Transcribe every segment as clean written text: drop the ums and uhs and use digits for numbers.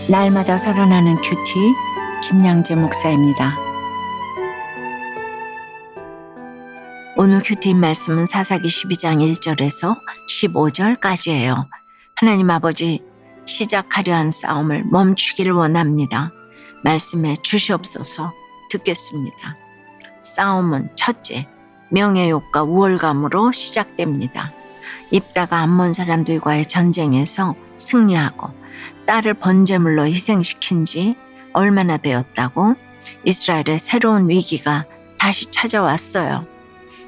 날마다 살아나는 큐티 김양재 목사입니다. 오늘 큐티 말씀은 사사기 12장 1절에서 15절까지예요. 하나님 아버지, 시작하려 한 싸움을 멈추기를 원합니다. 말씀에 주시옵소서. 듣겠습니다. 싸움은 첫째, 명예욕과 우월감으로 시작됩니다. 입다가 암몬 사람들과의 전쟁에서 승리하고 딸을 번제물로 희생시킨 지 얼마나 되었다고 이스라엘의 새로운 위기가 다시 찾아왔어요.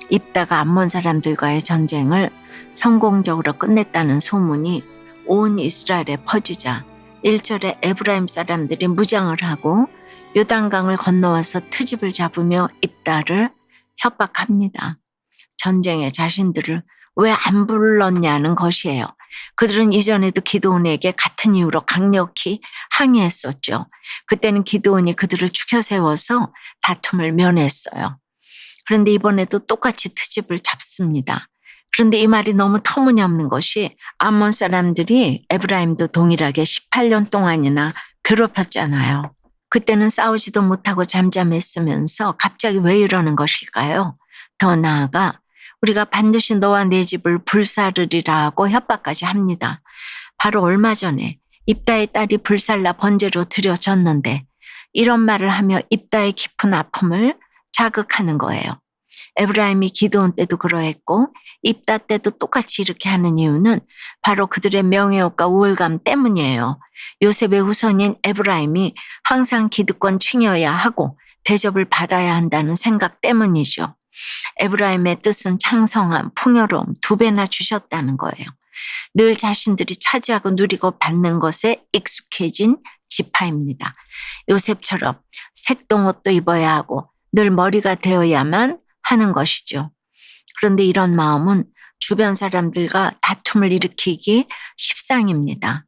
입다가 암몬 사람들과의 전쟁을 성공적으로 끝냈다는 소문이 온 이스라엘에 퍼지자 1절에 에브라임 사람들이 무장을 하고 요단강을 건너와서 트집을 잡으며 입다를 협박합니다. 전쟁에 자신들을 왜 안 불렀냐는 것이에요. 그들은 이전에도 기드온에게 같은 이유로 강력히 항의했었죠. 그때는 기드온이 그들을 죽여 세워서 다툼을 면했어요. 그런데 이번에도 똑같이 트집을 잡습니다. 그런데 이 말이 너무 터무니없는 것이 암몬 사람들이 에브라임도 동일하게 18년 동안이나 괴롭혔잖아요. 그때는 싸우지도 못하고 잠잠했으면서 갑자기 왜 이러는 것일까요? 더 나아가 우리가 반드시 너와 내 집을 불사르리라고 협박까지 합니다. 바로 얼마 전에 입다의 딸이 불살라 번제로 드려졌는데 이런 말을 하며 입다의 깊은 아픔을 자극하는 거예요. 에브라임이 기드온 때도 그러했고 입다 때도 똑같이 이렇게 하는 이유는 바로 그들의 명예욕과 우월감 때문이에요. 요셉의 후손인 에브라임이 항상 기득권 칭여야 하고 대접을 받아야 한다는 생각 때문이죠. 에브라임의 뜻은 창성함, 풍요로움 2배나 주셨다는 거예요. 늘 자신들이 차지하고 누리고 받는 것에 익숙해진 지파입니다. 요셉처럼 색동옷도 입어야 하고 늘 머리가 되어야만 하는 것이죠. 그런데 이런 마음은 주변 사람들과 다툼을 일으키기 십상입니다.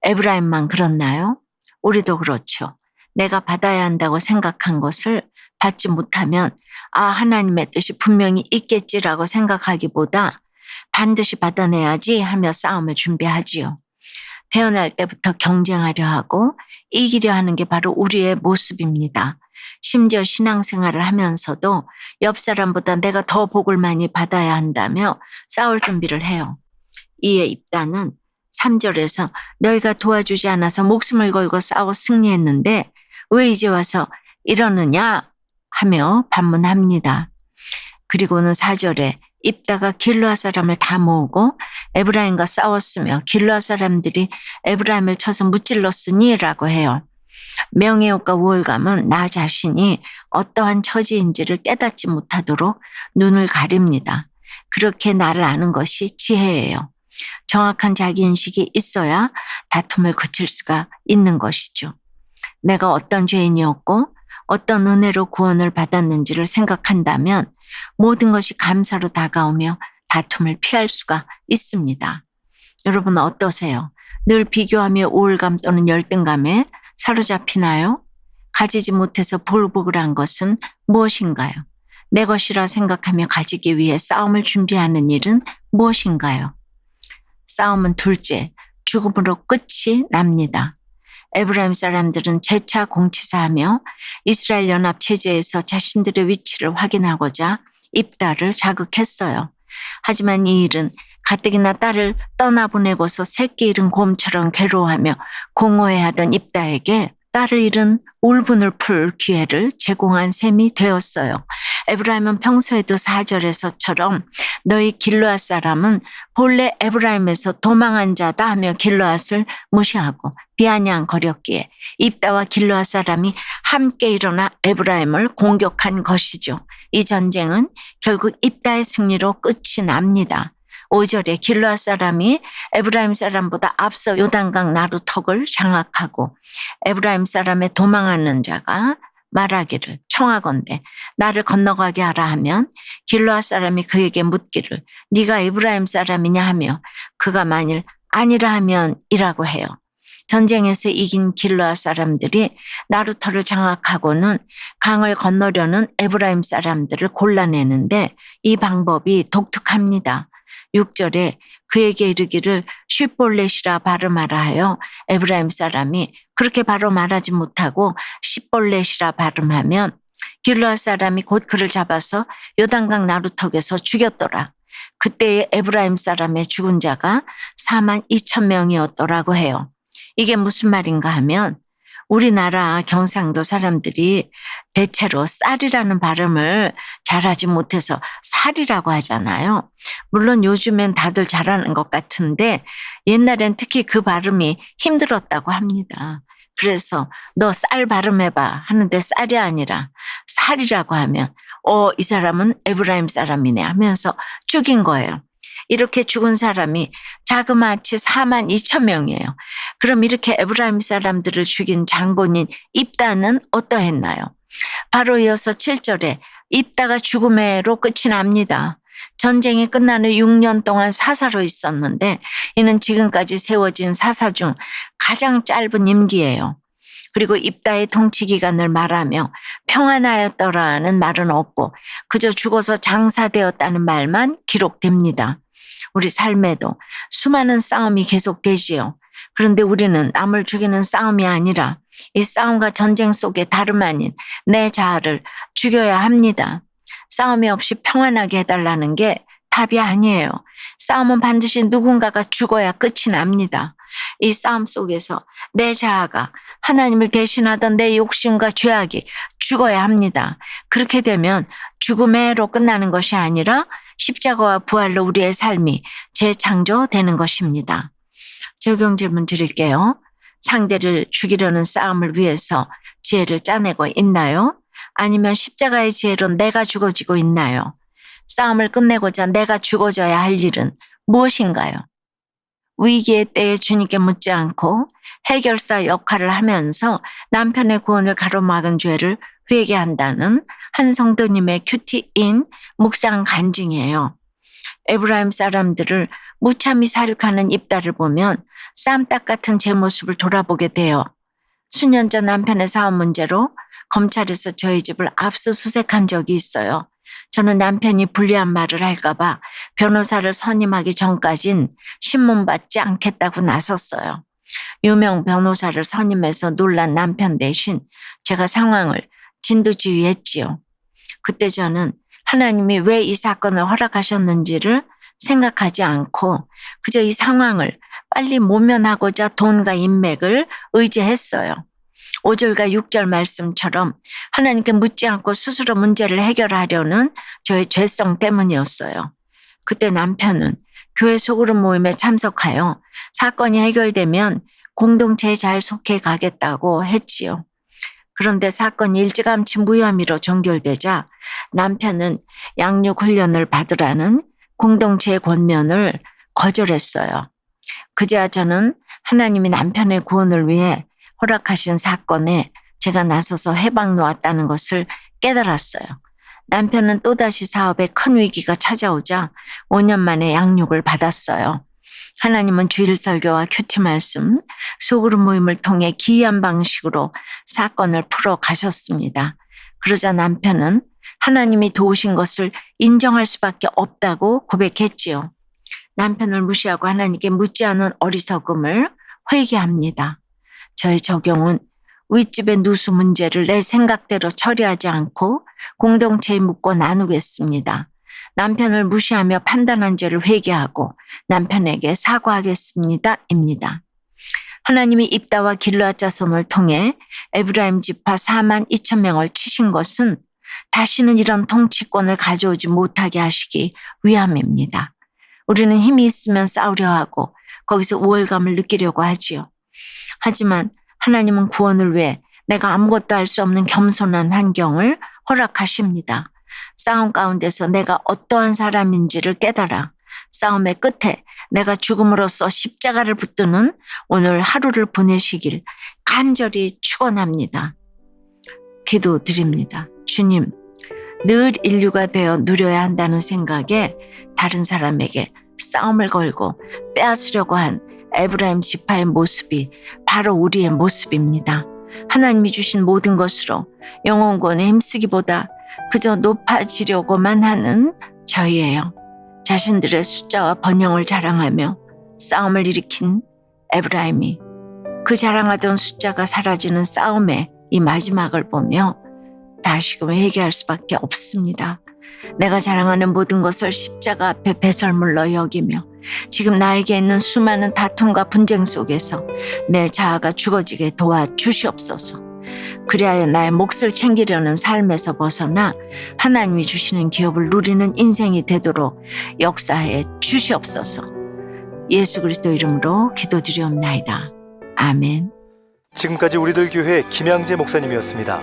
에브라임만 그렇나요? 우리도 그렇죠. 내가 받아야 한다고 생각한 것을 받지 못하면 하나님의 뜻이 분명히 있겠지라고 생각하기보다 반드시 받아내야지 하며 싸움을 준비하지요. 태어날 때부터 경쟁하려 하고 이기려 하는 게 바로 우리의 모습입니다. 심지어 신앙생활을 하면서도 옆 사람보다 내가 더 복을 많이 받아야 한다며 싸울 준비를 해요. 이에 입다는 3절에서 너희가 도와주지 않아서 목숨을 걸고 싸워 승리했는데 왜 이제 와서 이러느냐 하며 반문합니다. 그리고는 4절에 입다가 길르앗 사람을 다 모으고 에브라임과 싸웠으며 길르앗 사람들이 에브라임을 쳐서 무찔렀으니 라고 해요. 명예욕과 우월감은 나 자신이 어떠한 처지인지를 깨닫지 못하도록 눈을 가립니다. 그렇게 나를 아는 것이 지혜예요. 정확한 자기인식이 있어야 다툼을 그칠 수가 있는 것이죠. 내가 어떤 죄인이었고 어떤 은혜로 구원을 받았는지를 생각한다면 모든 것이 감사로 다가오며 다툼을 피할 수가 있습니다. 여러분 어떠세요? 늘 비교하며 우월감 또는 열등감에 사로잡히나요? 가지지 못해서 볼복을한 것은 무엇인가요? 내 것이라 생각하며 가지기 위해 싸움을 준비하는 일은 무엇인가요? 싸움은 둘째, 죽음으로 끝이 납니다. 에브라임 사람들은 재차 공치사하며 이스라엘 연합 체제에서 자신들의 위치를 확인하고자 입다를 자극했어요. 하지만 이 일은 가뜩이나 딸을 떠나보내고서 새끼 잃은 곰처럼 괴로워하며 공허해하던 입다에게 딸을 잃은 울분을 풀 기회를 제공한 셈이 되었어요. 에브라임은 평소에도 4절에서처럼 너희 길르앗 사람은 본래 에브라임에서 도망한 자다 하며 길르앗을 무시하고 비아냥거렸기에 입다와 길르앗 사람이 함께 일어나 에브라임을 공격한 것이죠. 이 전쟁은 결국 입다의 승리로 끝이 납니다. 5절에 길르앗 사람이 에브라임 사람보다 앞서 요단강 나루턱을 장악하고 에브라임 사람의 도망하는 자가 말하기를 청하건대 나를 건너가게 하라 하면 길르앗 사람이 그에게 묻기를 네가 에브라임 사람이냐 하며 그가 만일 아니라 하면 이라고 해요. 전쟁에서 이긴 길르앗 사람들이 나루터를 장악하고는 강을 건너려는 에브라임 사람들을 골라내는데 이 방법이 독특합니다. 6절에 그에게 이르기를 쉿볼렛이라 발음하라 하여 에브라임 사람이 그렇게 바로 말하지 못하고 십볼렛이라 발음하면 길르앗 사람이 곧 그를 잡아서 요단강 나루턱에서 죽였더라. 그때의 에브라임 사람의 죽은 자가 42,000명이었더라고 해요. 이게 무슨 말인가 하면 우리나라 경상도 사람들이 대체로 쌀이라는 발음을 잘하지 못해서 살이라고 하잖아요. 물론 요즘엔 다들 잘하는 것 같은데 옛날엔 특히 그 발음이 힘들었다고 합니다. 그래서 너 쌀 발음해봐 하는데 쌀이 아니라 살이라고 하면 이 사람은 에브라임 사람이네 하면서 죽인 거예요. 이렇게 죽은 사람이 자그마치 42,000명이에요. 그럼 이렇게 에브라임 사람들을 죽인 장본인 입다는 어떠했나요? 바로 이어서 7절에 입다가 죽음으로 끝이 납니다. 전쟁이 끝난 후 6년 동안 사사로 있었는데 이는 지금까지 세워진 사사 중 가장 짧은 임기예요. 그리고 입다의 통치 기간을 말하며 평안하였더라는 말은 없고 그저 죽어서 장사되었다는 말만 기록됩니다. 우리 삶에도 수많은 싸움이 계속되지요. 그런데 우리는 남을 죽이는 싸움이 아니라 이 싸움과 전쟁 속에 다름 아닌 내 자아를 죽여야 합니다. 싸움이 없이 평안하게 해달라는 게 답이 아니에요. 싸움은 반드시 누군가가 죽어야 끝이 납니다. 이 싸움 속에서 내 자아가 하나님을 대신하던 내 욕심과 죄악이 죽어야 합니다. 그렇게 되면 죽음으로 끝나는 것이 아니라 십자가와 부활로 우리의 삶이 재창조되는 것입니다. 적용 질문 드릴게요. 상대를 죽이려는 싸움을 위해서 지혜를 짜내고 있나요? 아니면 십자가의 지혜로 내가 죽어지고 있나요? 싸움을 끝내고자 내가 죽어져야 할 일은 무엇인가요? 위기의 때에 주님께 묻지 않고 해결사 역할을 하면서 남편의 구원을 가로막은 죄를 회개한다는 한 성도님의 큐티인 묵상 간증이에요. 에브라임 사람들을 무참히 살육하는 입다를 보면 쌈딱 같은 제 모습을 돌아보게 돼요. 수년 전 남편의 사업 문제로 검찰에서 저희 집을 압수수색한 적이 있어요. 저는 남편이 불리한 말을 할까봐 변호사를 선임하기 전까진 신문받지 않겠다고 나섰어요. 유명 변호사를 선임해서 놀란 남편 대신 제가 상황을 진두지휘했지요. 그때 저는 하나님이 왜 이 사건을 허락하셨는지를 생각하지 않고 그저 이 상황을 빨리 모면하고자 돈과 인맥을 의지했어요. 5절과 6절 말씀처럼 하나님께 묻지 않고 스스로 문제를 해결하려는 저의 죄성 때문이었어요. 그때 남편은 교회 소그룹 모임에 참석하여 사건이 해결되면 공동체에 잘 속해 가겠다고 했지요. 그런데 사건이 일찌감치 무혐의로 종결되자 남편은 양육 훈련을 받으라는 공동체의 권면을 거절했어요. 그제야 저는 하나님이 남편의 구원을 위해 허락하신 사건에 제가 나서서 해방 놓았다는 것을 깨달았어요. 남편은 또다시 사업에 큰 위기가 찾아오자 5년 만에 양육을 받았어요. 하나님은 주일 설교와 큐티 말씀, 소그룹 모임을 통해 기이한 방식으로 사건을 풀어 가셨습니다. 그러자 남편은 하나님이 도우신 것을 인정할 수밖에 없다고 고백했지요. 남편을 무시하고 하나님께 묻지 않은 어리석음을 회개합니다. 저의 적용은 윗집의 누수 문제를 내 생각대로 처리하지 않고 공동체에 묻고 나누겠습니다. 남편을 무시하며 판단한 죄를 회개하고 남편에게 사과하겠습니다. 입니다. 하나님이 입다와 길르앗 자손을 통해 에브라임 지파 42,000명을 치신 것은 다시는 이런 통치권을 가져오지 못하게 하시기 위함입니다. 우리는 힘이 있으면 싸우려 하고 거기서 우월감을 느끼려고 하지요. 하지만 하나님은 구원을 위해 내가 아무것도 할 수 없는 겸손한 환경을 허락하십니다. 싸움 가운데서 내가 어떠한 사람인지를 깨달아 싸움의 끝에 내가 죽음으로써 십자가를 붙드는 오늘 하루를 보내시길 간절히 축원합니다. 기도드립니다. 주님, 늘 인류가 되어 누려야 한다는 생각에 다른 사람에게 싸움을 걸고 빼앗으려고 한 에브라임 지파의 모습이 바로 우리의 모습입니다. 하나님이 주신 모든 것으로 영혼권에 힘쓰기보다 그저 높아지려고만 하는 저희예요. 자신들의 숫자와 번영을 자랑하며 싸움을 일으킨 에브라임이 그 자랑하던 숫자가 사라지는 싸움의 이 마지막을 보며 다시금 회개할 수밖에 없습니다. 내가 자랑하는 모든 것을 십자가 앞에 배설물로 여기며 지금 나에게 있는 수많은 다툼과 분쟁 속에서 내 자아가 죽어지게 도와주시옵소서. 그리하여 나의 몫을 챙기려는 삶에서 벗어나 하나님이 주시는 기업을 누리는 인생이 되도록 역사해 주시옵소서. 예수 그리스도 이름으로 기도드리옵나이다. 아멘. 지금까지 우리들 교회 김양재 목사님이었습니다.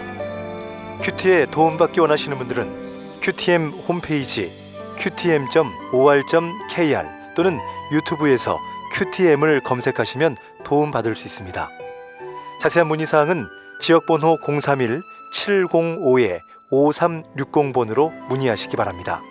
큐티에 도움받기 원하시는 분들은 QTM 홈페이지 qtm.or.kr 또는 유튜브에서 QTM을 검색하시면 도움받을 수 있습니다. 자세한 문의사항은 지역번호 031-705-5360번으로 문의하시기 바랍니다.